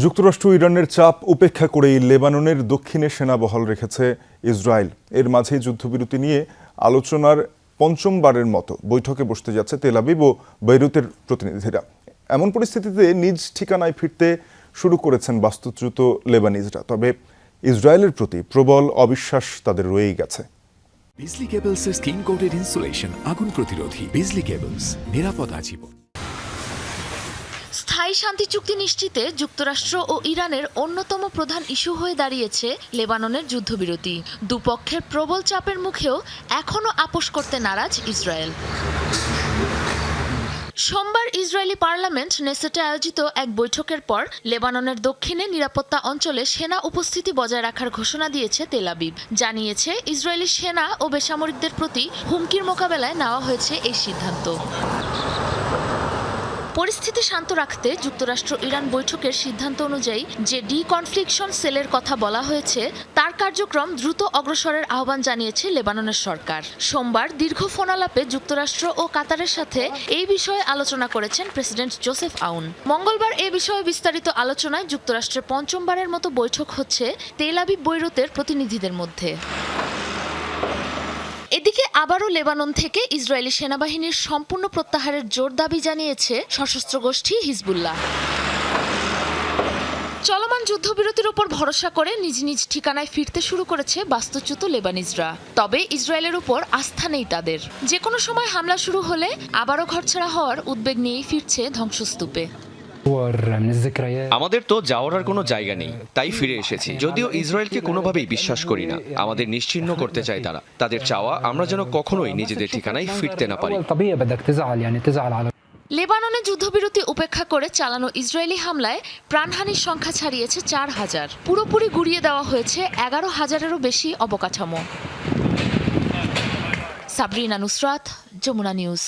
যুক্তরাষ্ট্র ইরানের চাপ উপেক্ষা করেই লেবাননের দক্ষিণে সেনা বহাল রেখেছে ইসরায়েল। এর মাঝেই যুদ্ধবিরতি নিয়ে আলোচনার পঞ্চমবারের মতো বৈঠকে বসতে যাচ্ছে তেল আবিব ও বৈরুতের প্রতিনিধিরা। এমন পরিস্থিতিতে নিজ ঠিকানায় ফিরতে শুরু করেছেন বাস্তুচ্যুত লেবানিজরা। তবে ইসরায়েলের প্রতি প্রবল অবিশ্বাস তাদের রয়েই গেছে। বিজলি কেবলসের স্কিন কোটেড ইনসুলেশন আগুন প্রতিরোধী। বিজলি কেবলস, নিরাপদ আজীবন। স্থায়ী শান্তি চুক্তি নিশ্চিতে যুক্তরাষ্ট্র ও ইরানের অন্যতম প্রধান ইস্যু হয়ে দাঁড়িয়েছে লেবাননের যুদ্ধবিরতি। দুপক্ষের প্রবল চাপের মুখেও এখনও আপোষ করতে নারাজ ইসরায়েল। সোমবার ইসরায়েলি পার্লামেন্ট নেসেটে আয়োজিত এক বৈঠকের পর লেবাননের দক্ষিণে নিরাপত্তা অঞ্চলে সেনা উপস্থিতি বজায় রাখার ঘোষণা দিয়েছে তেল আবিব। জানিয়েছে ইসরায়েলি সেনা ও বেসামরিকদের প্রতি হুমকির মোকাবেলায় নেওয়া হয়েছে এই সিদ্ধান্ত। পরিস্থিতি শান্ত রাখতে যুক্তরাষ্ট্র ইরান বৈঠকের সিদ্ধান্ত অনুযায়ী যে ডিকনফ্লিকশন সেলের কথা বলা হয়েছে তার কার্যক্রম দ্রুত অগ্রসরের আহ্বান জানিয়েছে লেবাননের সরকার। সোমবার দীর্ঘ ফোনালাপে যুক্তরাষ্ট্র ও কাতারের সাথে এই বিষয়ে আলোচনা করেছেন প্রেসিডেন্ট জোসেফ আউন। মঙ্গলবার এ বিষয়ে বিস্তারিত আলোচনায় যুক্তরাষ্ট্রের পঞ্চমবারের মতো বৈঠক হচ্ছে তেল আবিব বৈরুতের প্রতিনিধিদের মধ্যে। এদিকে আবারও লেবানন থেকে ইসরায়েলি সেনাবাহিনীর সম্পূর্ণ প্রত্যাহারের জোর দাবি জানিয়েছে সশস্ত্র গোষ্ঠী হিজবুল্লাহ। চলমান যুদ্ধবিরতির উপর ভরসা করে নিজ নিজ ঠিকানায় ফিরতে শুরু করেছে বাস্তুচ্যুত লেবানিজরা। তবে ইসরায়েলের উপর আস্থা নেই তাদের। যে কোনো সময় হামলা শুরু হলে আবারও ঘরছাড়া হওয়ার উদ্বেগ নিয়েই ফিরছে ধ্বংসস্তূপে। আমাদের তো যাওয়ার আর কোনো জায়গা নেই, তাই ফিরে এসেছি। যদিও ইসরায়েলকে কোনোভাবেই বিশ্বাস করি না, আমাদের নিশ্চিহ্ন করতে চায় তারা। তাদের চাওয়া আমরা যেন কখনোই নিজেদের ঠিকানায় ফিরতে না পারি। লেবাননে যুদ্ধবিরতি উপেক্ষা করে চালানো ইসরায়েলি হামলায় প্রাণহানির সংখ্যা ছাড়িয়েছে 4,000। পুরোপুরি গুড়িয়ে দেওয়া হয়েছে 11,000-এরও বেশি অবকাঠামো। সাবরিনা নুসরাত, যমুনা নিউজ।